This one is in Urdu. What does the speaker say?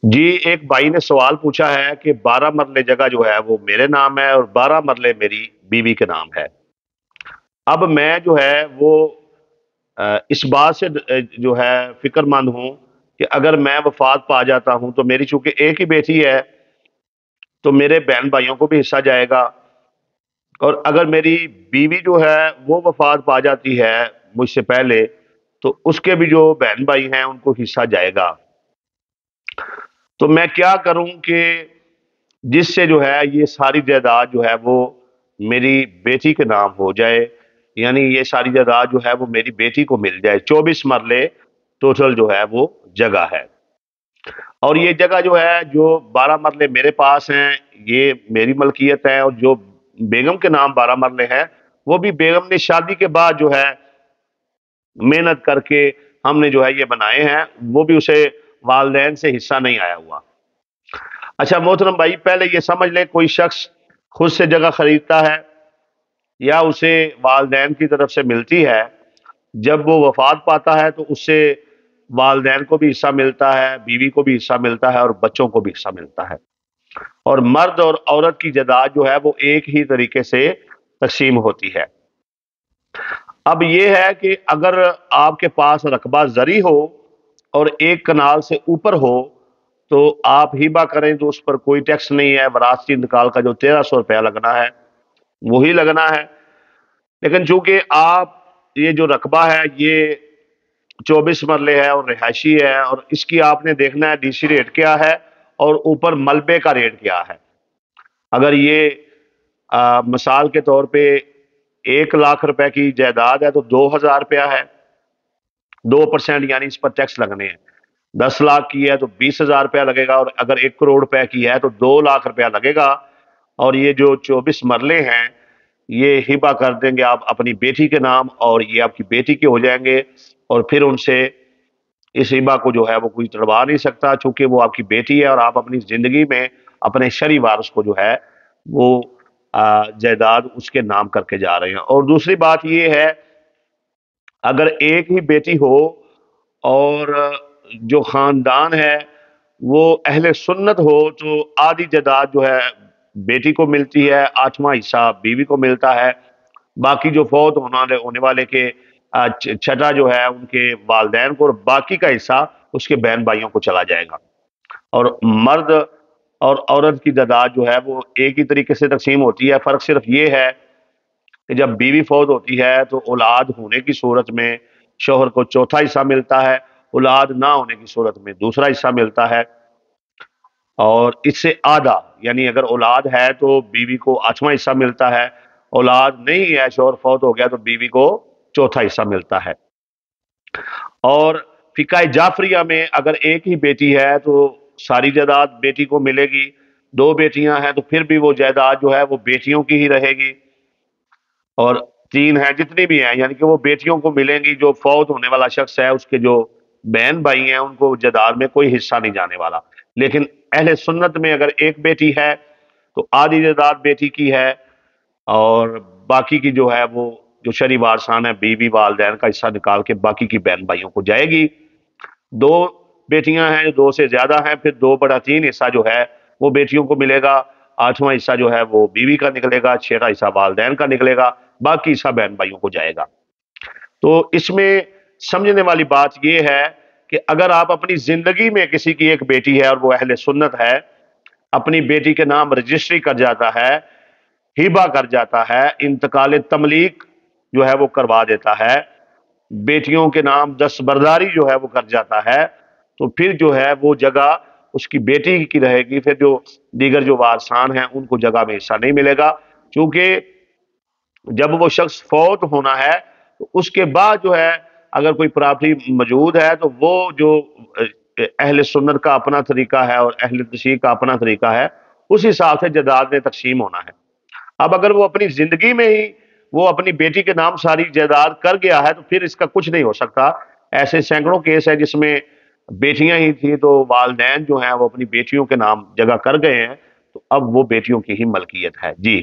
جی ایک بھائی نے سوال پوچھا ہے کہ 12 مرلے جگہ جو ہے وہ میرے نام ہے اور 12 مرلے میری بیوی کے نام ہے۔ اب میں جو ہے وہ اس بات سے جو ہے فکر مند ہوں کہ اگر میں وفات پا جاتا ہوں تو میری چونکہ ایک ہی بیٹی ہے تو میرے بہن بھائیوں کو بھی حصہ جائے گا، اور اگر میری بیوی جو ہے وہ وفات پا جاتی ہے مجھ سے پہلے تو اس کے بھی جو بہن بھائی ہیں ان کو حصہ جائے گا۔ تو میں کیا کروں کہ جس سے جو ہے یہ ساری جائیداد جو ہے وہ میری بیٹی کے نام ہو جائے، یعنی یہ ساری جائیداد جو ہے وہ میری بیٹی کو مل جائے۔ 24 مرلے ٹوٹل جو ہے وہ جگہ ہے، اور یہ جگہ جو ہے جو 12 مرلے میرے پاس ہیں یہ میری ملکیت ہے، اور جو بیگم کے نام 12 مرلے ہیں وہ بھی بیگم نے شادی کے بعد جو ہے محنت کر کے ہم نے جو ہے یہ بنائے ہیں، وہ بھی اسے والدین سے حصہ نہیں آیا ہوا۔ اچھا محترم بھائی، پہلے یہ سمجھ لیں کوئی شخص خود سے جگہ خریدتا ہے یا اسے والدین کی طرف سے ملتی ہے، جب وہ وفات پاتا ہے تو اس سے والدین کو بھی حصہ ملتا ہے، بیوی کو بھی حصہ ملتا ہے اور بچوں کو بھی حصہ ملتا ہے، اور مرد اور عورت کی جائیداد جو ہے وہ ایک ہی طریقے سے تقسیم ہوتی ہے۔ اب یہ ہے کہ اگر آپ کے پاس رقبہ زرعی ہو اور 1 کنال سے اوپر ہو تو آپ ہیبہ کریں تو اس پر کوئی ٹیکس نہیں ہے، وراثتی انتقال کا جو 1300 روپیہ لگنا ہے وہی لگنا ہے۔ لیکن چونکہ آپ یہ جو رقبہ ہے یہ 24 مرلے ہے اور رہائشی ہے، اور اس کی آپ نے دیکھنا ہے ڈی سی ریٹ کیا ہے اور اوپر ملبے کا ریٹ کیا ہے۔ اگر یہ مثال کے طور پہ 1 لاکھ روپے کی جائیداد ہے تو 2000 روپیہ ہے، 2% یعنی اس پر ٹیکس لگنے ہیں۔ 10 لاکھ کی ہے تو 20,000 روپیہ لگے گا، اور اگر 1 کروڑ روپے کی ہے تو 2 لاکھ روپیہ لگے گا۔ اور یہ جو 24 مرلے ہیں یہ ہبہ کر دیں گے آپ اپنی بیٹی کے نام، اور یہ آپ کی بیٹی کے ہو جائیں گے، اور پھر ان سے اس ہبہ کو جو ہے وہ کوئی تڑوا نہیں سکتا، چونکہ وہ آپ کی بیٹی ہے اور آپ اپنی زندگی میں اپنے شرعی وارث کو جو ہے وہ جائیداد اس کے نام کر کے جا رہے ہیں۔ اور دوسری بات یہ ہے اگر ایک ہی بیٹی ہو اور جو خاندان ہے وہ اہل سنت ہو تو آدھی جائیداد جو ہے بیٹی کو ملتی ہے، 8واں حصہ بیوی کو ملتا ہے، باقی جو فوت ہونے والے کے چھٹا جو ہے ان کے والدین کو، اور باقی کا حصہ اس کے بہن بھائیوں کو چلا جائے گا۔ اور مرد اور عورت کی جائیداد جو ہے وہ ایک ہی طریقے سے تقسیم ہوتی ہے، فرق صرف یہ ہے کہ جب بیوی فوت ہوتی ہے تو اولاد ہونے کی صورت میں شوہر کو چوتھا حصہ ملتا ہے، اولاد نہ ہونے کی صورت میں دوسرا حصہ ملتا ہے، اور اس سے آدھا یعنی اگر اولاد ہے تو بیوی کو 8واں حصہ ملتا ہے، اولاد نہیں ہے شوہر فوت ہو گیا تو بیوی کو چوتھا حصہ ملتا ہے۔ اور فقہ جعفریہ میں اگر ایک ہی بیٹی ہے تو ساری جائیداد بیٹی کو ملے گی، 2 بیٹیاں ہیں تو پھر بھی وہ جائیداد جو ہے وہ بیٹیوں کی ہی رہے گی، اور 3 ہیں جتنی بھی ہیں یعنی کہ وہ بیٹیوں کو ملیں گی، جو فوت ہونے والا شخص ہے اس کے جو بہن بھائی ہیں ان کو جائیداد میں کوئی حصہ نہیں جانے والا۔ لیکن اہل سنت میں اگر ایک بیٹی ہے تو آدھی جائیداد بیٹی کی ہے، اور باقی کی جو ہے وہ جو شرعی وارثان ہے بیوی والدین کا حصہ نکال کے باقی کی بہن بھائیوں کو جائے گی۔ 2 بیٹیاں ہیں، 2 سے زیادہ ہیں، پھر 2/3 حصہ جو ہے وہ بیٹیوں کو ملے گا، 8واں حصہ جو ہے وہ بیوی کا نکلے گا، 6واں حصہ والدین کا نکلے گا، باقی حصہ بہن بھائیوں کو جائے گا۔ تو اس میں سمجھنے والی بات یہ ہے کہ اگر آپ اپنی زندگی میں کسی کی ایک بیٹی ہے اور وہ اہل سنت ہے، اپنی بیٹی کے نام رجسٹری کر جاتا ہے، ہبہ کر جاتا ہے، انتقال تملیک جو ہے وہ کروا دیتا ہے، بیٹیوں کے نام دستبرداری جو ہے وہ کر جاتا ہے، تو پھر جو ہے وہ جگہ اس کی بیٹی کی رہے گی، پھر جو دیگر جو وارثان ہیں ان کو جگہ میں حصہ نہیں ملے گا، چونکہ جب وہ شخص فوت ہونا ہے تو اس کے بعد جو ہے اگر کوئی پراپرٹی موجود ہے تو وہ جو اہل سنت کا اپنا طریقہ ہے اور اہل تشیع کا اپنا طریقہ ہے اس حساب سے جائیداد میں تقسیم ہونا ہے۔ اب اگر وہ اپنی زندگی میں ہی وہ اپنی بیٹی کے نام ساری جائیداد کر گیا ہے تو پھر اس کا کچھ نہیں ہو سکتا۔ ایسے سینکڑوں کیس ہے جس میں بیٹیاں ہی تھیں تو والدین جو ہیں وہ اپنی بیٹیوں کے نام جگہ کر گئے ہیں، تو اب وہ بیٹیوں کی ہی ملکیت ہے۔ جی